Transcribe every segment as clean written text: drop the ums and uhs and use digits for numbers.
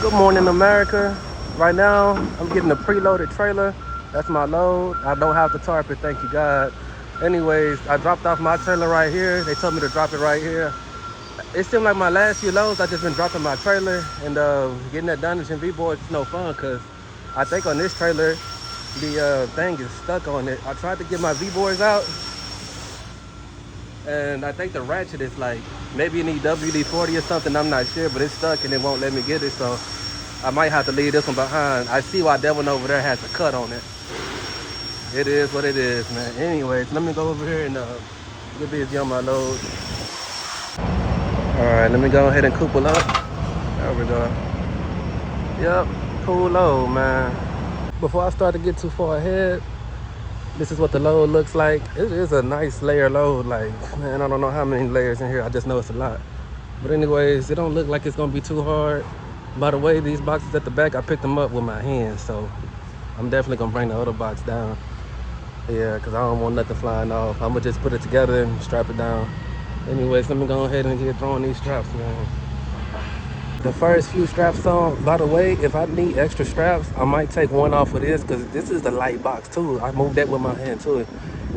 Good morning, America. Right now, I'm getting a preloaded trailer. That's my load. I don't have to tarp it, thank you God. Anyways, I dropped off my trailer right here. They told me to drop it right here. It seemed like my last few loads, I just been dropping my trailer and getting that Dungeons and V-boards is no fun because I think on this trailer, the thing is stuck on it. I tried to get my V-boards out and I think the ratchet is like, maybe you need WD-40 or something, I'm not sure, but it's stuck and it won't let me get it, so I might have to leave this one behind. I see why that one over there has a cut on it. It is what it is, man. Anyways, let me go over here and get busy on my load. All right, let me go ahead and couple up. There we go. Yep, cool load, man. Before I start to get too far ahead, this is what the load looks like. It is a nice layer load. Like, man, I don't know how many layers in here. I just know it's a lot. But anyways, it don't look like it's gonna be too hard. By the way, these boxes at the back, I picked them up with my hands, so I'm definitely gonna bring the other box down. Yeah, because I don't want nothing flying off. I'm gonna just put it together and strap it down. Anyways, let me go ahead and get throwing these straps, man. The first few straps on, by the way, if I need extra straps, I might take one off of this because this is the light box too. I moved that with my hand too.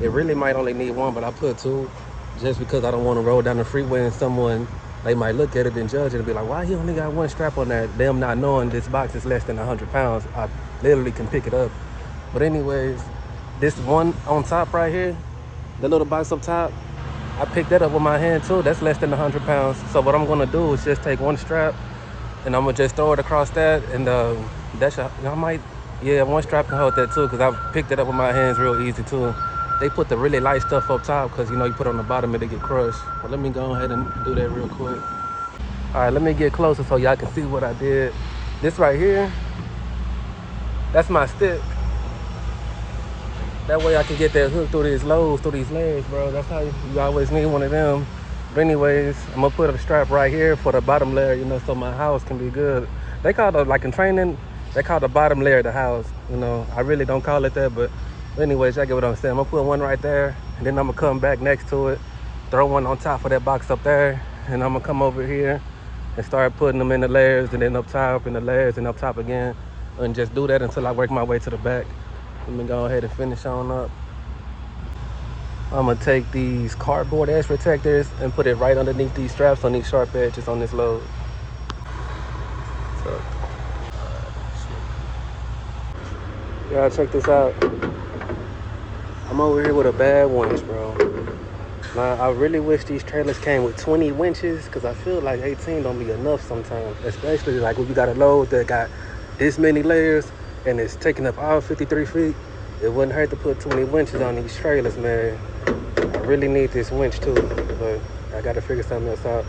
It really might only need one, but I put two just because I don't want to roll down the freeway and someone, they might look at it and judge it and be like, why he only got one strap on there? Them not knowing this box is less than 100 pounds. I literally can pick it up. But anyways, this one on top right here, the little box up top, I picked that up with my hand too. That's less than 100 pounds. So what I'm gonna do is just take one strap and I'm gonna just throw it across that, and that should, I might, yeah, one strap can hold that too, because I picked it up with my hands real easy too. They put the really light stuff up top because you know you put it on the bottom and it get crushed. But let me go ahead and do that real quick. All right, let me get closer so y'all can see what I did. This right here, that's my stick. That way I can get that hook through these loads, through these legs, bro. That's how you always need one of them. But anyways, I'm gonna put a strap right here for the bottom layer, you know, so my house can be good. They call it, like in training, they call the bottom layer the house. You know, I really don't call it that, but anyways, I get what I'm saying. I'm gonna put one right there, and then I'm gonna come back next to it, throw one on top of that box up there, and I'm gonna come over here and start putting them in the layers, and then up top in the layers, and up top again, and just do that until I work my way to the back. Let me go ahead and finish on up. I'm gonna take these cardboard edge protectors and put it right underneath these straps on these sharp edges on this load. So, yeah, check this out. I'm over here with a bad winch, bro. Now, I really wish these trailers came with 20 winches because I feel like 18 don't be enough sometimes, especially like when you got a load that got this many layers and it's taking up all 53 feet. It wouldn't hurt to put 20 winches on these trailers, man. I really need this winch too, but I gotta figure something else out.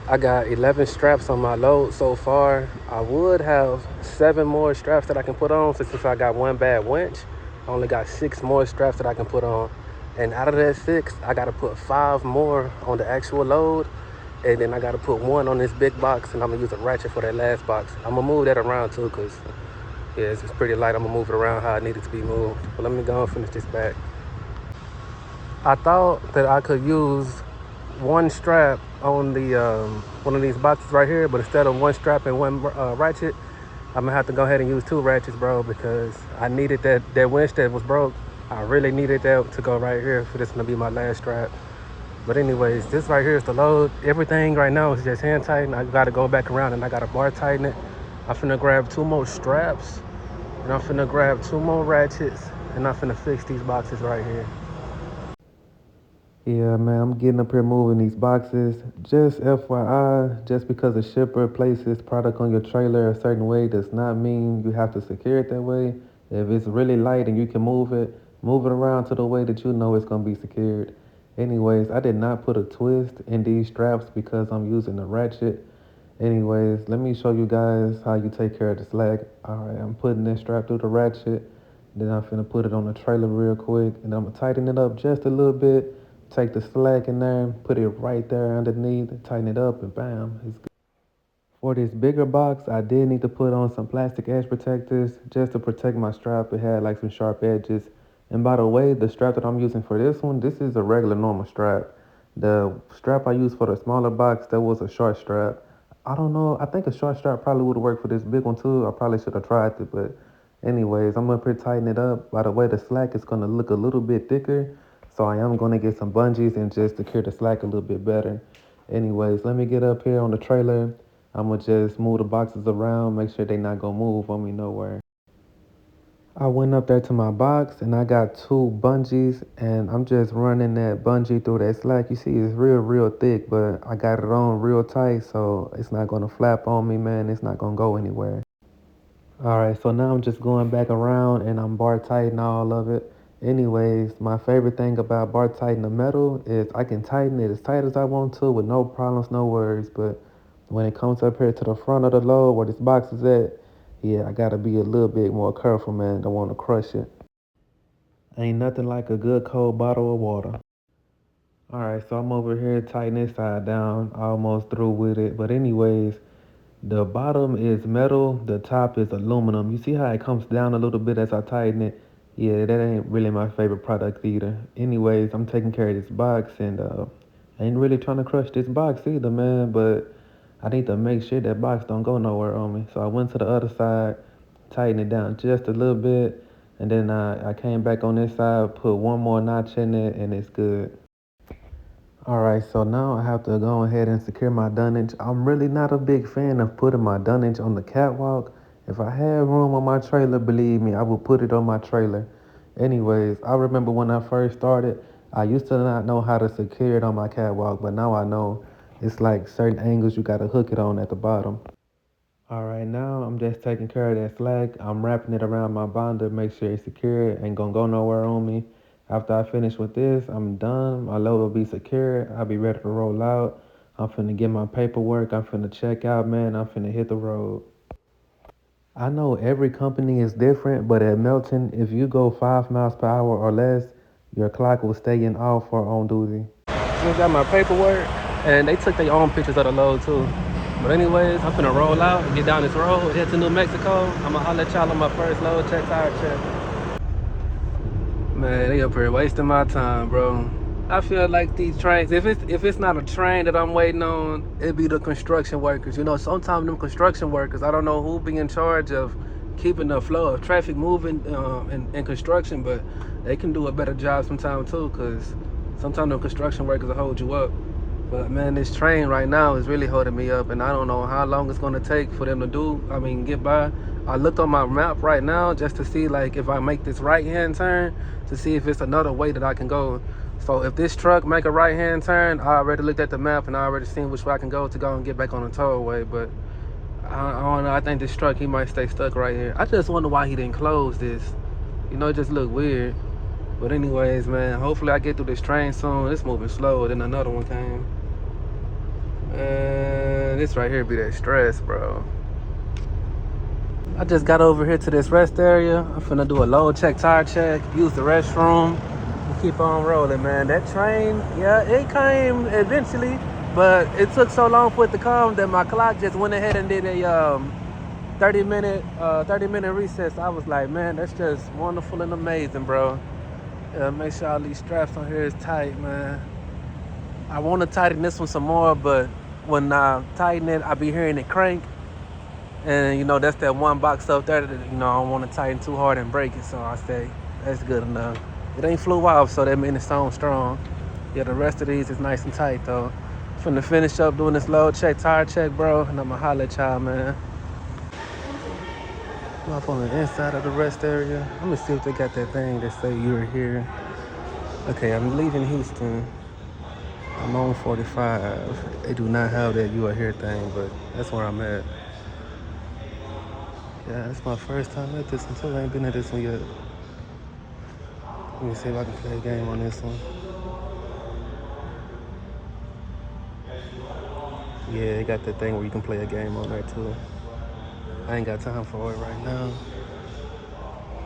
I got 11 straps on my load so far. I would have 7 more straps that I can put on, so since I got one bad winch, I only got 6 more straps that I can put on. And out of that 6, I gotta put 5 more on the actual load, and then I gotta put one on this big box, and I'm gonna use a ratchet for that last box. I'm gonna move that around too, cause yeah, it's pretty light. I'm gonna move it around how I need it to be moved. But let me go and finish this back. I thought that I could use one strap on the one of these boxes right here, but instead of one strap and one ratchet, I'm gonna have to go ahead and use 2 ratchets, bro, because I needed that winch that was broke. I really needed that to go right here for this to be my last strap. But anyways, this right here is the load. Everything right now is just hand tightened. I gotta go back around and I gotta bar tighten it. I'm finna grab 2 more straps, and I'm finna grab 2 more ratchets, and I'm finna fix these boxes right here. Yeah, man, I'm getting up here moving these boxes. Just FYI, just because a shipper places product on your trailer a certain way does not mean you have to secure it that way. If it's really light and you can move it around to the way that you know it's going to be secured. Anyways, I did not put a twist in these straps because I'm using a ratchet. Anyways, let me show you guys how you take care of the slack. All right, I'm putting this strap through the ratchet. Then I'm finna put it on the trailer real quick, and I'm gonna tighten it up just a little bit. Take the slack in there, put it right there underneath, tighten it up, and bam, it's good. For this bigger box, I did need to put on some plastic edge protectors just to protect my strap. It had like some sharp edges. And by the way, the strap that I'm using for this one, this is a regular normal strap. The strap I used for the smaller box, that was a short strap. I don't know. I think a short strap probably would have worked for this big one too. I probably should have tried it, but anyways, I'm up here tightening it up. By the way, the slack is gonna look a little bit thicker, so I am gonna get some bungees and just secure the slack a little bit better. Anyways, let me get up here on the trailer. I'm gonna just move the boxes around, make sure they not gonna move on me nowhere. I went up there to my box and I got two bungees and I'm just running that bungee through that slack. You see it's real thick, but I got it on real tight so it's not gonna flap on me, man. It's not gonna go anywhere. Alright, so now I'm just going back around and I'm bar tightening all of it. Anyways, my favorite thing about bar tightening the metal is I can tighten it as tight as I want to with no problems, no worries. But when it comes up here to the front of the load where this box is at, yeah, I gotta be a little bit more careful, man. Don't want to crush it. Ain't nothing like a good cold bottle of water. Alright, so I'm over here tightening this side down, almost through with it. But anyways, the bottom is metal, the top is aluminum. You see how it comes down a little bit as I tighten it? Yeah, that ain't really my favorite product either. Anyways, I'm taking care of this box and I ain't really trying to crush this box either, man, but I need to make sure that box don't go nowhere on me. So I went to the other side, tightened it down just a little bit, and then I came back on this side, put one more notch in it, and it's good. Alright, so now I have to go ahead and secure my dunnage. I'm really not a big fan of putting my dunnage on the catwalk. If I had room on my trailer, believe me, I would put it on my trailer. Anyways, I remember when I first started, I used to not know how to secure it on my catwalk, but now I know it's like certain angles you gotta hook it on at the bottom. Alright, now I'm just taking care of that slack. I'm wrapping it around my bonder, make sure it's secure, ain't gonna go nowhere on me. After I finish with this, I'm done. My load will be secure. I'll be ready to roll out. I'm finna get my paperwork. I'm finna check out, man. I'm finna hit the road. I know every company is different, but at Melton, if you go 5 miles per hour or less, your clock will stay in off or on duty. Just got my paperwork, and they took their own pictures of the load too. But anyways, I'm finna roll out and get down this road, head to New Mexico. I'ma holler at y'all on my first load, check tire check. Man, they up here wasting my time, bro. I feel like these trains, if it's not a train that I'm waiting on, it be the construction workers. You know, sometimes them construction workers, I don't know who be in charge of keeping the flow of traffic moving in construction, but they can do a better job sometimes too, because sometimes the construction workers will hold you up. But man, this train right now is really holding me up, and I don't know how long it's gonna take for them to get by. I looked on my map right now just to see like if I make this right-hand turn to see if it's another way that I can go. So if this truck make a right-hand turn, I already looked at the map and I already seen which way I can go to go and get back on the tollway. But I don't know, I think this truck, he might stay stuck right here. I just wonder why he didn't close this. You know, it just looked weird. But anyways, man, hopefully I get through this train soon. It's moving slower than another one came. And this right here be that stress, bro. I just got over here to this rest area. I'm finna do a load check, tire check, use the restroom, and keep on rolling, man. That train, yeah, it came eventually, but it took so long for it to come that my clock just went ahead and did a 30-minute recess. I was like, man, that's just wonderful and amazing, bro. Make sure all these straps on here is tight, man. I want to tighten this one some more, but when I tighten it, I be hearing it crank. And, you know, that's that one box up there that, you know, I don't want to tighten too hard and break it. So I say, that's good enough. It ain't flew off, so that means it's on strong. Yeah, the rest of these is nice and tight, though. Finna finish up doing this load check, tire check, bro. And I'ma holler at y'all, man. I'm up on the inside of the rest area. Let me see if they got that thing that say you're here. Okay, I'm leaving Houston. I'm on 45. They do not have that you are here thing, but that's where I'm at. Yeah, it's my first time at this one too. I ain't been at this one yet. Let me see if I can play a game on this one. Yeah, they got that thing where you can play a game on there too. I ain't got time for it right now.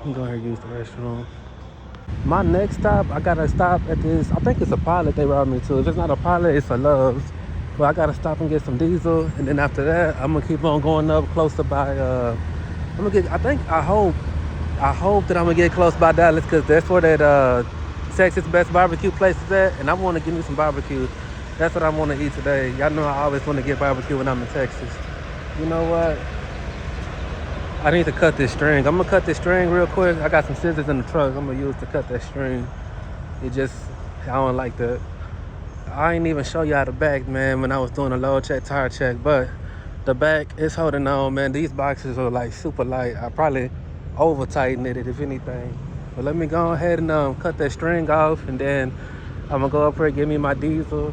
I'm going here to use the restroom. My next stop, I gotta stop at this, I think it's a Pilot they route me to. If it's not a Pilot, it's a Love's. But I gotta stop and get some diesel, and then after that, I'm gonna keep on going up closer by, I hope that I'm gonna get close by Dallas, because that's where that Texas Best Barbecue place is at, and I wanna give me some barbecue. That's what I want to eat today. Y'all know I always want to get barbecue when I'm in Texas. You know what? I need to cut this string. I'm gonna cut this string real quick. I got some scissors in the truck I'm gonna use to cut that string. I don't like that. I ain't even show y'all the back, man, when I was doing a load check, tire check, but the back is holding on, man. These boxes are like super light. I probably over tightened it if anything. But let me go ahead and cut that string off, and then I'm gonna go up here, get me my diesel.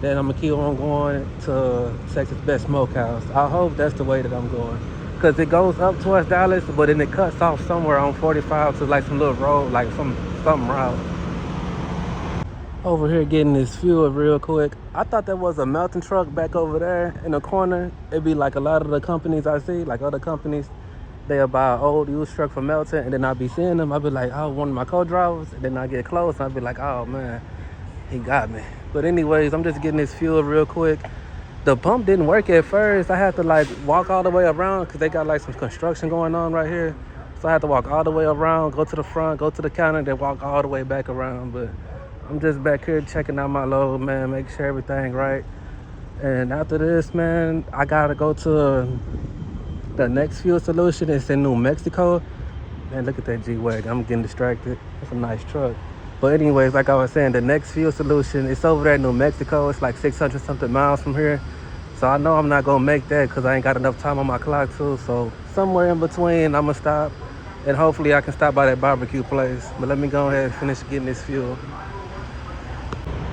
Then I'm gonna keep on going to Texas Best Smokehouse. I hope that's the way that I'm going. Cause it goes up towards Dallas, but then it cuts off somewhere on 45 to like some little road, like something route. Over here getting this fuel real quick. I thought that was a Melton truck back over there in the corner. It'd be like a lot of the companies I see, like other companies, they'll buy an old used truck from Melton, and then I'll be seeing them. I'll be like, oh, one of my co-drivers, and then I get close, and I'll be like, oh man, he got me. But anyways, I'm just getting this fuel real quick. The pump didn't work at first. I had to like walk all the way around because they got like some construction going on right here. So I had to walk all the way around, go to the front, go to the counter, then walk all the way back around. But I'm just back here checking out my load, man, make sure everything right. And after this, man, I gotta go to the next fuel solution. It's in New Mexico. Man, look at that G-Wagon. I'm getting distracted. It's a nice truck. But anyways, like I was saying, the next fuel solution, it's over there in New Mexico. It's like 600 something miles from here. So I know I'm not gonna make that because I ain't got enough time on my clock too. So somewhere in between, I'm gonna stop, and hopefully I can stop by that barbecue place. But let me go ahead and finish getting this fuel.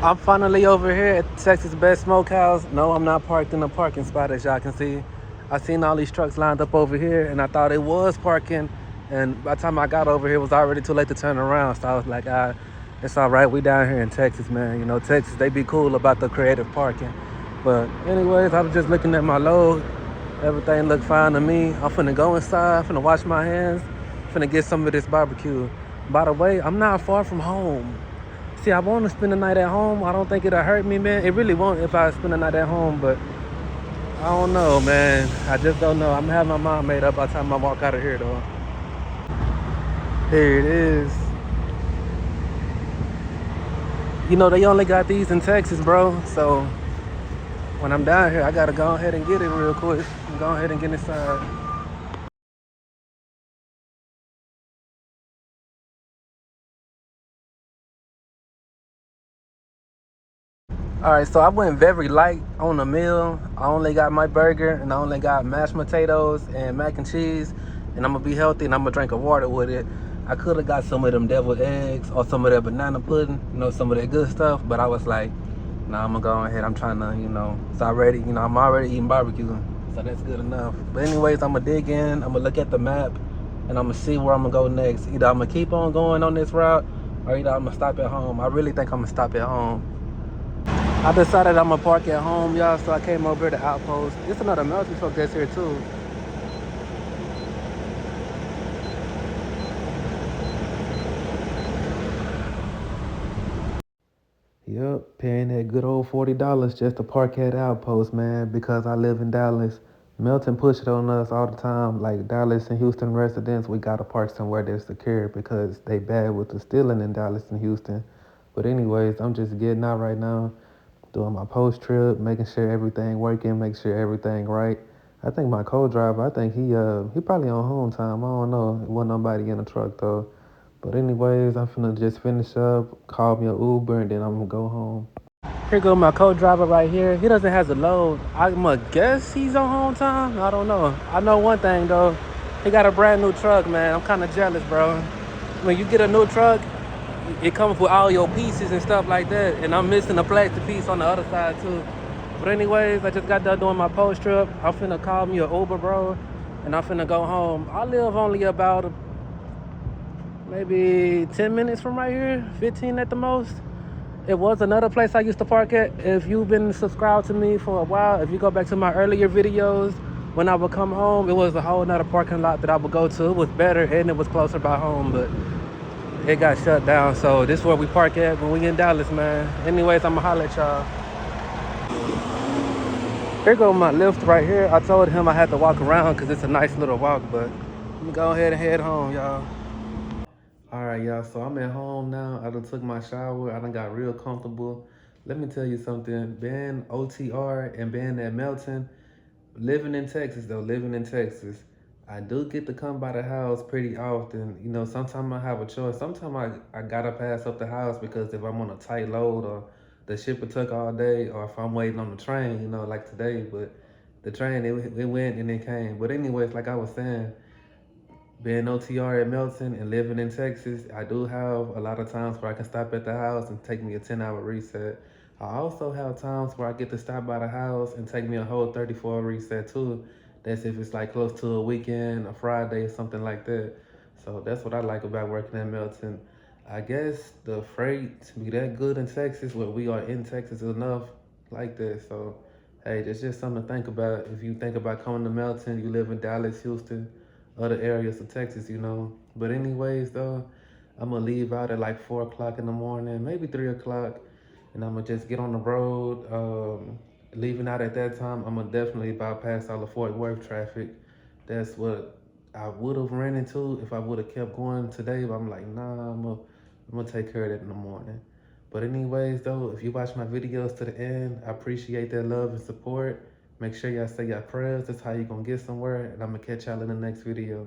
I'm finally over here at Texas Best Smokehouse. No, I'm not parked in a parking spot, as y'all can see. I seen all these trucks lined up over here, and I thought it was parking. And by the time I got over here, it was already too late to turn around. So I was like, it's all right. We down here in Texas, man. You know, Texas, they be cool about the creative parking. But anyways, I was just looking at my load. Everything looked fine to me. I'm finna go inside, finna wash my hands, finna get some of this barbecue. By the way, I'm not far from home. See, I want to spend the night at home. I don't think it'll hurt me, man. It really won't if I spend the night at home, but I don't know, man. I just don't know. I'm gonna have my mind made up by the time I walk out of here, though. Here it is. You know, they only got these in Texas, bro. So when I'm down here, I gotta go ahead and get it real quick. Go ahead and get inside. All right, so I went very light on the meal. I only got my burger, and I only got mashed potatoes and mac and cheese, and I'm gonna be healthy, and I'm gonna drink a water with it. I could have got some of them deviled eggs or some of that banana pudding, you know, some of that good stuff, but I was like, nah, I'm gonna go ahead. I'm trying to, you know, I'm already eating barbecue, so that's good enough. But anyways, I'm gonna dig in, I'm gonna look at the map, and I'm gonna see where I'm gonna go next. Either I'm gonna keep on going on this route, or either I'm gonna stop at home. I really think I'm gonna stop at home. I decided I'm gonna park at home, y'all, so I came over to Outpost. It's another Melton truck that's here too. Yep, paying that good old $40 just to park at Outpost, man, because I live in Dallas. Melton push it on us all the time. Like Dallas and Houston residents, we gotta park somewhere that's secure because they bad with the stealing in Dallas and Houston. But anyways, I'm just getting out right now, doing my post trip, making sure everything working, make sure everything right. I think my co-driver, I think he probably on home time. I don't know. It wasn't nobody in the truck though. But anyways, I'm finna just finish up, call me an Uber, and then I'm gonna go home. Here go my co-driver right here. He doesn't have the load. I'ma guess he's on home time. I don't know. I know one thing though. He got a brand new truck, man. I'm kind of jealous, bro. When you get a new truck, it comes with all your pieces and stuff like that. And I'm missing a plastic piece on the other side too. But anyways, I just got done doing my post trip. I'm finna call me an Uber, bro. And I'm finna go home. I live only about maybe 10 minutes from right here, 15 at the most. It was another place I used to park at. If you've been subscribed to me for a while, if you go back to my earlier videos, when I would come home, it was a whole nother parking lot that I would go to. It was better and it was closer by home, but it got shut down. So this is where we park at when we in Dallas, man. Anyways, I'ma holler at y'all. Here go my Lyft right here. I told him I had to walk around because it's a nice little walk, but let me go ahead and head home, y'all. All right, y'all, so I'm at home now. I done took my shower. I done got real comfortable. Let me tell you something. Being OTR and being at Melton, living in Texas though, living in Texas, I do get to come by the house pretty often. You know, sometimes I have a choice. Sometimes I gotta pass up the house because if I'm on a tight load or the shipper took all day or if I'm waiting on the train, you know, like today. But the train, it went and it came. But anyways, like I was saying, being OTR at Melton and living in Texas, I do have a lot of times where I can stop at the house and take me a 10-hour reset. I also have times where I get to stop by the house and take me a whole 34 reset too. That's if it's like close to a weekend, a Friday, something like that. So that's what I like about working at Melton. I guess the freight to be that good in Texas, where we are in Texas enough like that. So hey, it's just something to think about. If you think about coming to Melton, you live in Dallas, Houston, other areas of Texas, you know. But anyways, though, I'm gonna leave out at like 4 o'clock in the morning, maybe 3 o'clock, and I'm gonna just get on the road. Leaving out at that time, I'm gonna definitely bypass all the Fort Worth traffic. That's what I would have ran into if I would have kept going today. But I'm like, nah, I'm gonna take care of that in the morning. But anyways, though, if you watch my videos to the end, I appreciate that love and support. Make sure y'all say y'all prayers. That's how you gonna get somewhere. And I'm gonna catch y'all in the next video.